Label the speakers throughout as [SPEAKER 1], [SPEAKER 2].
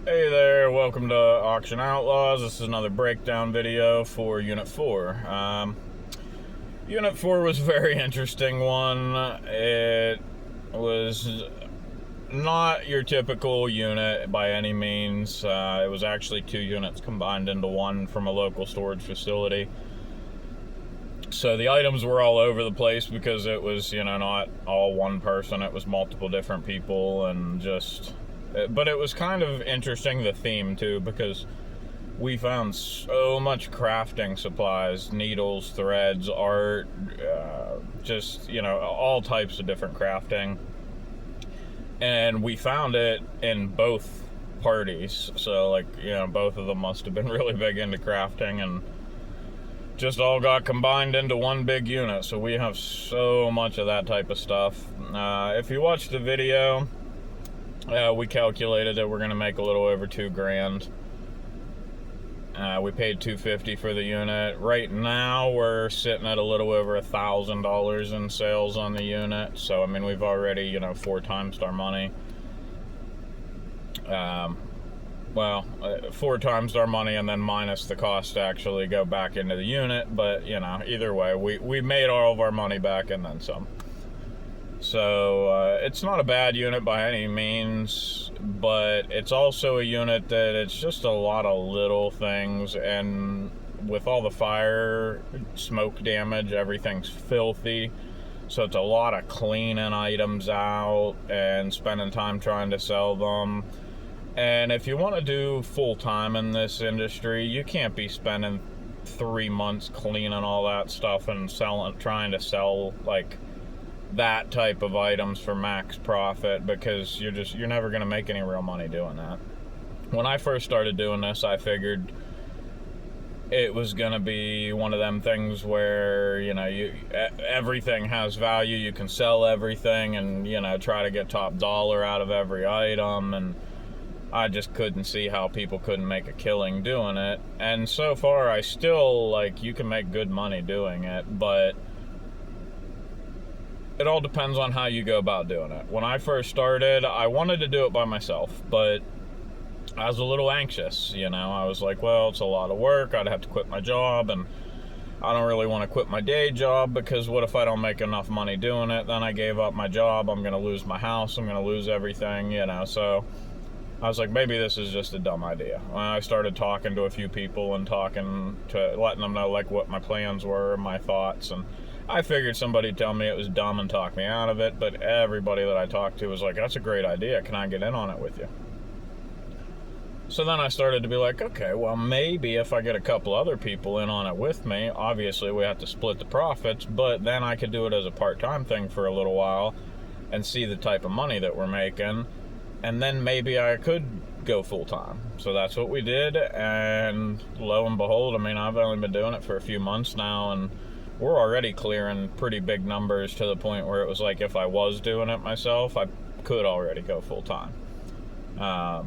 [SPEAKER 1] Hey there, welcome to Auction Outlaws. This is another breakdown video for Unit 4. Unit 4 was a very interesting one. It was not your typical unit by any means. It was actually two units combined into one from a local storage facility. So the items were all over the place because it was, not all one person. It was multiple different people and just... But it was kind of interesting, the theme, too, because we found so much crafting supplies, needles, threads, art, all types of different crafting. And we found it in both parties. So, both of them must have been really big into crafting and just all got combined into one big unit. So we have so much of that type of stuff. If you watch the video... we calculated that we're going to make a little over $2,000. We paid $250 for the unit. Right now, we're sitting at a little over $1,000 in sales on the unit. So, we've already, 4 times our money. 4 times our money and then minus the cost to actually go back into the unit. But, either way, we made all of our money back and then some. So it's not a bad unit by any means, but it's also a unit that it's just a lot of little things, and with all the fire, smoke damage, everything's filthy. So it's a lot of cleaning items out and spending time trying to sell them. And if you want to do full time in this industry, you can't be spending 3 months cleaning all that stuff and trying to sell that type of items for max profit, because you're never going to make any real money doing that. When I first started doing this, I figured it was going to be one of them things where, everything has value, you can sell everything and, try to get top dollar out of every item, and I just couldn't see how people couldn't make a killing doing it. And so far, I still, you can make good money doing it, but it all depends on how you go about doing it. When I first started, I wanted to do it by myself, but I was a little anxious, I was like, well, it's a lot of work, I'd have to quit my job, and I don't really want to quit my day job, because what if I don't make enough money doing it? Then I gave up my job, I'm going to lose my house, I'm going to lose everything, so I was like, maybe this is just a dumb idea. When I started talking to a few people and letting them know, what my plans were, my thoughts, and I figured somebody'd tell me it was dumb and talk me out of it, but everybody that I talked to was like, that's a great idea, can I get in on it with you? So then I started to be like, okay, well, maybe if I get a couple other people in on it with me, obviously we have to split the profits, but then I could do it as a part-time thing for a little while and see the type of money that we're making, and then maybe I could go full-time. So that's what we did, and lo and behold, I've only been doing it for a few months now, and we're already clearing pretty big numbers to the point where it was like, if I was doing it myself, I could already go full-time. Now,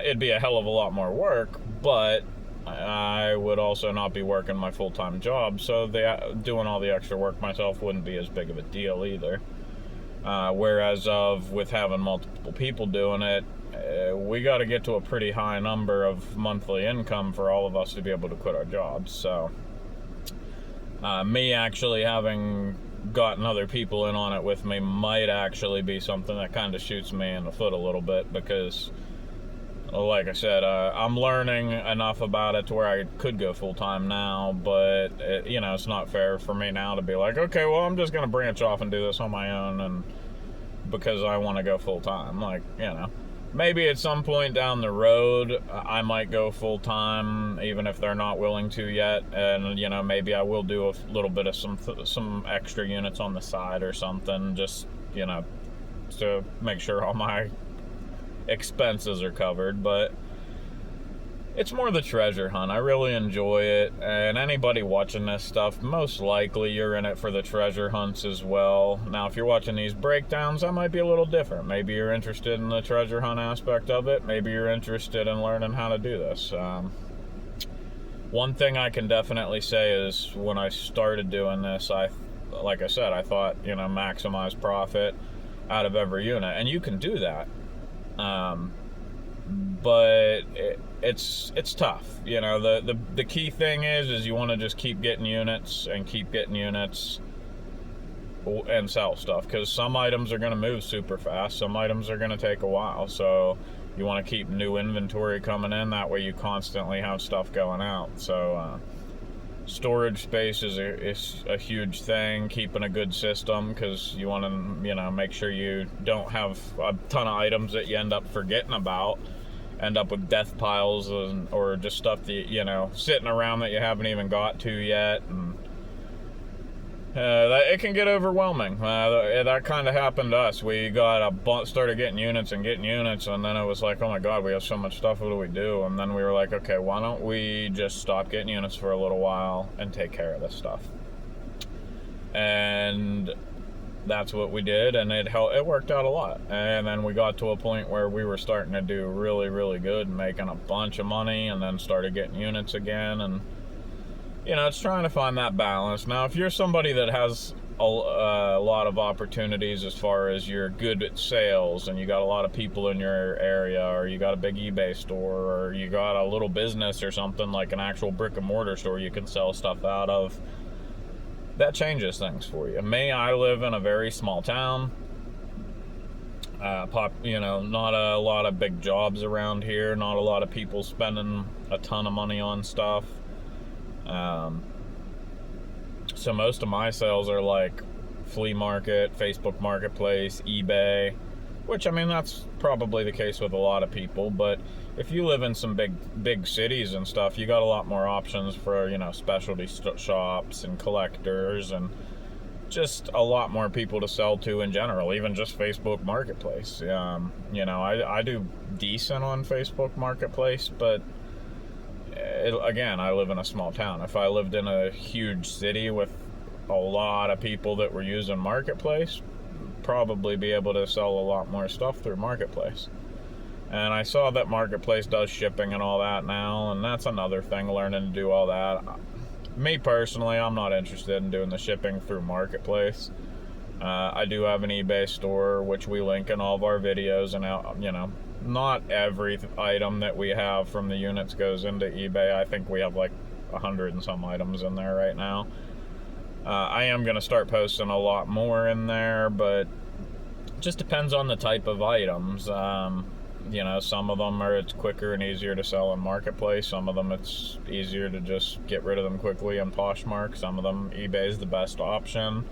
[SPEAKER 1] it'd be a hell of a lot more work, but I would also not be working my full-time job, so doing all the extra work myself wouldn't be as big of a deal either. Whereas with having multiple people doing it, we got to get to a pretty high number of monthly income for all of us to be able to quit our jobs. So me actually having gotten other people in on it with me might actually be something that kind of shoots me in the foot a little bit, because like I said, I'm learning enough about it to where I could go full-time now, but it's not fair for me now to be like, okay, well, I'm just going to branch off and do this on my own, and because I want to go full-time. Maybe at some point down the road, I might go full-time, even if they're not willing to yet, and, maybe I will do a little bit of some extra units on the side or something, just, to make sure all my expenses are covered. But it's more the treasure hunt. I really enjoy it, and anybody watching this stuff, most likely you're in it for the treasure hunts as well. Now, if you're watching these breakdowns, that might be a little different. Maybe you're interested in the treasure hunt aspect of it. Maybe you're interested in learning how to do this. One thing I can definitely say is, when I started doing this, like I said, I thought, maximize profit out of every unit, and you can do that. but it's tough. You know, the key thing is you want to just keep getting units and keep getting units and sell stuff, because some items are going to move super fast, some items are going to take a while, so you want to keep new inventory coming in, that way you constantly have stuff going out. So storage space is a huge thing, keeping a good system, because you want to, you know, make sure you don't have a ton of items that you end up forgetting about, end up with death piles, or just stuff that, you know, sitting around that you haven't even got to yet. And it can get overwhelming. That kind of happened to us. We started getting units, and then it was like, oh my god, we have so much stuff, what do we do? And then we were like, okay, why don't we just stop getting units for a little while and take care of this stuff? And that's what we did, and it worked out a lot. And then we got to a point where we were starting to do really, really good, and making a bunch of money, and then started getting units again. And you know, it's trying to find that balance. Now, if you're somebody that has a lot of opportunities as far as you're good at sales, and you got a lot of people in your area, or you got a big eBay store, or you got a little business or something like an actual brick and mortar store you can sell stuff out of, that changes things for you. I live in a very small town. You know, not a lot of big jobs around here, not a lot of people spending a ton of money on stuff. So most of my sales are like flea market, Facebook Marketplace, eBay, which, I mean, that's probably the case with a lot of people. But if you live in some big cities and stuff, you got a lot more options for, you know, specialty shops and collectors, and just a lot more people to sell to in general, even just Facebook Marketplace. You know, I do decent on Facebook Marketplace, but again, I live in a small town. If I lived in a huge city with a lot of people that were using Marketplace, probably be able to sell a lot more stuff through Marketplace. And I saw that Marketplace does shipping and all that now, and that's another thing, learning to do all that. Me personally, I'm not interested in doing the shipping through Marketplace. I do have an eBay store, which we link in all of our videos, and you know, not every item that we have from the units goes into eBay. I think we have like 100 and some items in there right now. I am going to start posting a lot more in there, but it just depends on the type of items. You know, some of them it's quicker and easier to sell in Marketplace. Some of them it's easier to just get rid of them quickly on Poshmark. Some of them eBay is the best option.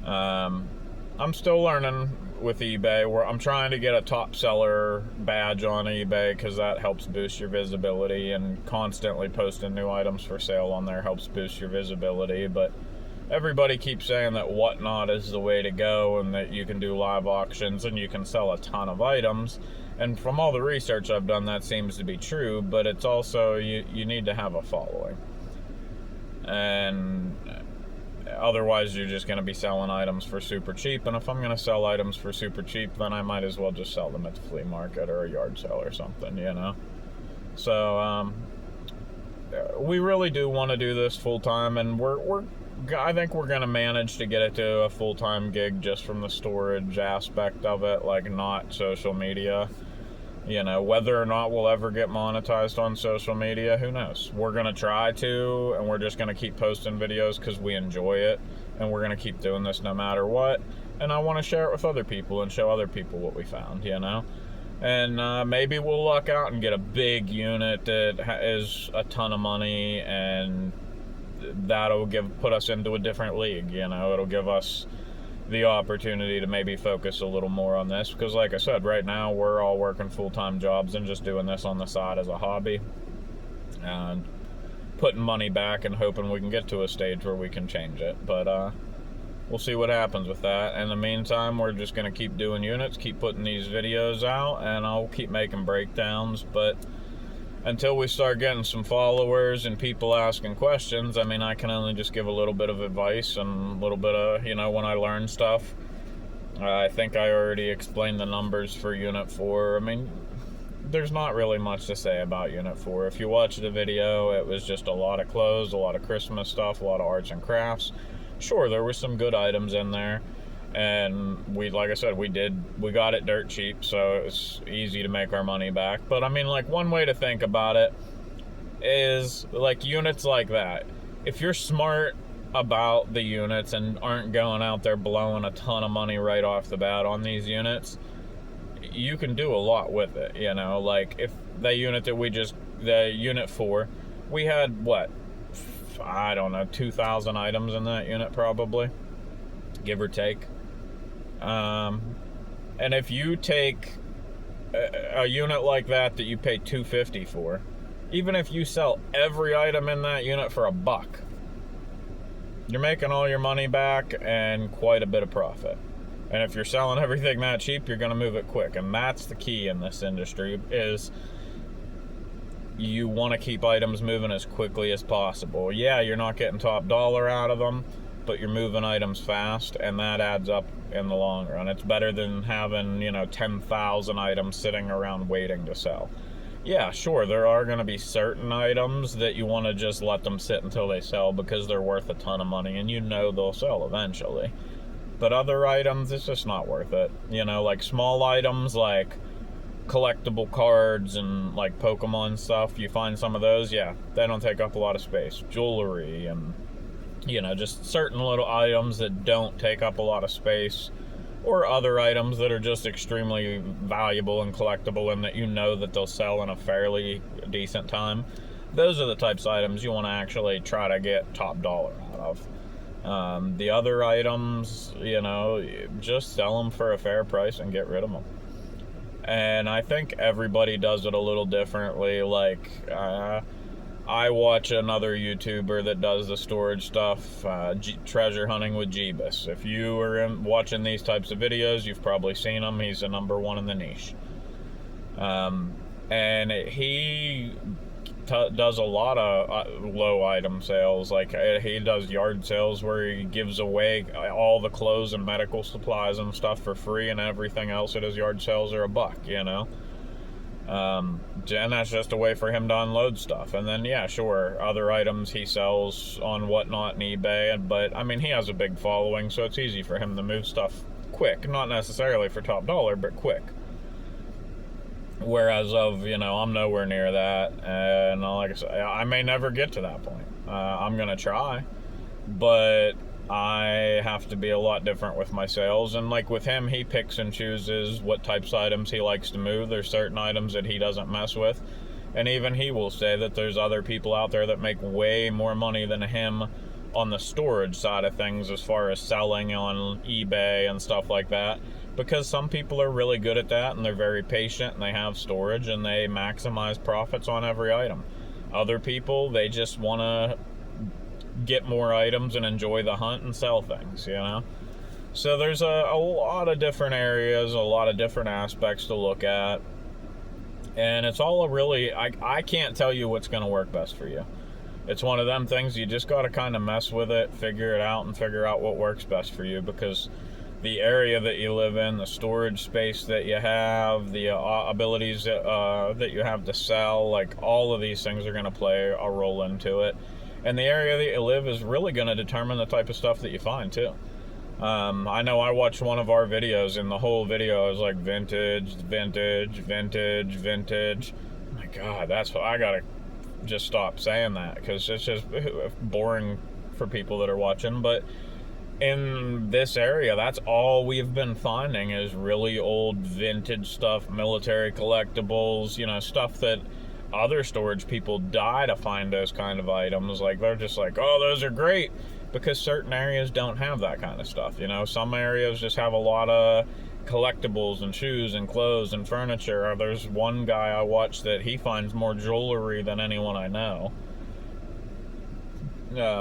[SPEAKER 1] I'm still learning with eBay, where I'm trying to get a top seller badge on eBay, because that helps boost your visibility, and constantly posting new items for sale on there helps boost your visibility. But everybody keeps saying that Whatnot is the way to go, and that you can do live auctions and you can sell a ton of items. And from all the research I've done, that seems to be true, but it's also, you need to have a following. And otherwise, you're just going to be selling items for super cheap. And if I'm going to sell items for super cheap, then I might as well just sell them at the flea market or a yard sale or something, you know? So, we really do want to do this full time, and I think we're going to manage to get it to a full-time gig just from the storage aspect of it, like not social media. You know, whether or not we'll ever get monetized on social media, who knows? We're going to try to, and we're just going to keep posting videos because we enjoy it, and we're going to keep doing this no matter what. And I want to share it with other people and show other people what we found, you know? And maybe we'll luck out and get a big unit that is a ton of money, and that'll put us into a different league, you know? It'll give us the opportunity to maybe focus a little more on this, because like I said, right now we're all working full-time jobs and just doing this on the side as a hobby, and putting money back and hoping we can get to a stage where we can change it. But we'll see what happens with that. In the meantime, we're just going to keep doing units, keep putting these videos out, and I'll keep making breakdowns. But until we start getting some followers and people asking questions, I mean, I can only just give a little bit of advice and a little bit of, you know, when I learn stuff. I think I already explained the numbers for Unit 4. I mean, there's not really much to say about Unit 4. If you watch the video, it was just a lot of clothes, a lot of Christmas stuff, a lot of arts and crafts. Sure, there were some good items in there. And we, like I said, we got it dirt cheap, so it was easy to make our money back. But I mean, like, one way to think about it is like units like that. If you're smart about the units and aren't going out there blowing a ton of money right off the bat on these units, you can do a lot with it, you know. Like, if the unit that the unit 4, we had what, I don't know, 2,000 items in that unit, probably, give or take. And if you take a unit like that you pay $250 for, even if you sell every item in that unit for $1, you're making all your money back and quite a bit of profit. And if you're selling everything that cheap, you're going to move it quick. And that's the key in this industry, is you want to keep items moving as quickly as possible. Yeah, you're not getting top dollar out of them, but you're moving items fast, and that adds up in the long run. It's better than having, 10,000 items sitting around waiting to sell. Yeah, sure, there are going to be certain items that you want to just let them sit until they sell because they're worth a ton of money and they'll sell eventually. But other items, it's just not worth it. Like small items like collectible cards and like Pokemon stuff, you find some of those, yeah, they don't take up a lot of space. Jewelry and just certain little items that don't take up a lot of space, or other items that are just extremely valuable and collectible and that they'll sell in a fairly decent time. Those are the types of items you want to actually try to get top dollar out of. The other items, just sell them for a fair price and get rid of them. And I think everybody does it a little differently. Like, I watch another YouTuber that does the storage stuff, treasure hunting with Jeebus. If you are watching these types of videos, you've probably seen him. He's a number one in the niche. And he does a lot of low item sales. Like, he does yard sales where he gives away all the clothes and medical supplies and stuff for free, and everything else at his yard sales are $1, and that's just a way for him to unload stuff. And then, yeah, sure, other items he sells on Whatnot and eBay, but I mean, he has a big following, so it's easy for him to move stuff quick. Not necessarily for top dollar, but quick. Whereas I'm nowhere near that, and like I said, I may never get to that point. I'm gonna try, but I have to be a lot different with my sales. And like with him, he picks and chooses what types of items he likes to move. There's certain items that he doesn't mess with, and even he will say that there's other people out there that make way more money than him on the storage side of things, as far as selling on eBay and stuff like that, because some people are really good at that and they're very patient and they have storage and they maximize profits on every item. Other people, they just want to get more items and enjoy the hunt and sell things, So there's a lot of different areas, a lot of different aspects to look at, and it's all I can't tell you what's going to work best for you. It's one of them things, you just got to kind of mess with it, figure it out, and figure out what works best for you, because the area that you live in, the storage space that you have, the abilities that you have to sell, like all of these things are going to play a role into it. And the area that you live is really going to determine the type of stuff that you find, too. I know I watched one of our videos, and the whole video was like vintage, vintage, vintage, vintage. Oh my God, that's what I got to just stop saying that, because it's just boring for people that are watching. But in this area, that's all we've been finding is really old vintage stuff, military collectibles, stuff that other storage people die to find those kind of items. Like, they're just like, oh, those are great, because certain areas don't have that kind of stuff. Some areas just have a lot of collectibles and shoes and clothes and furniture. There's one guy I watched that he finds more jewelry than anyone I know.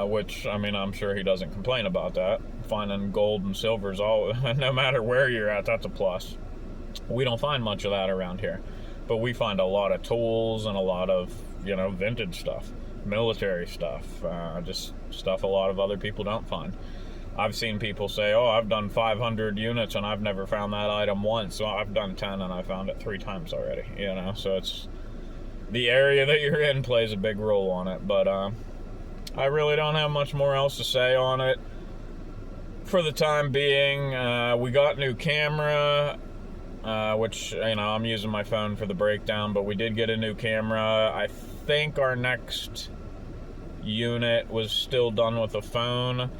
[SPEAKER 1] Which, I mean, I'm sure he doesn't complain about that. Finding gold and silver is all, no matter where you're at, that's a plus. We don't find much of that around here. But we find a lot of tools and a lot of, vintage stuff, military stuff, just stuff a lot of other people don't find. I've seen people say, oh, I've done 500 units and I've never found that item once. So I've done 10 and I found it 3 times already, So it's, the area that you're in plays a big role on it. But I really don't have much more else to say on it. for the time being. We got new camera, which, I'm using my phone for the breakdown, but we did get a new camera. I think our next unit was still done with a phone.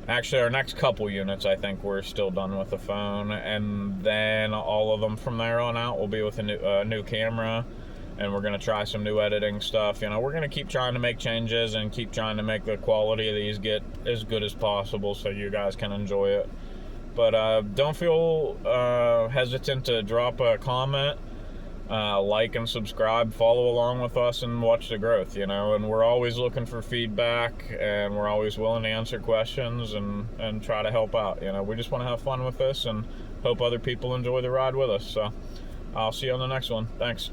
[SPEAKER 1] Actually, our next couple units, I think, we're still done with the phone, and then all of them from there on out will be with a new camera, and we're going to try some new editing stuff. We're going to keep trying to make changes and keep trying to make the quality of these get as good as possible so you guys can enjoy it. But don't feel hesitant to drop a comment, like and subscribe, follow along with us, and watch the growth, and we're always looking for feedback, and we're always willing to answer questions and try to help out. We just want to have fun with this and hope other people enjoy the ride with us. So I'll see you on the next one. Thanks.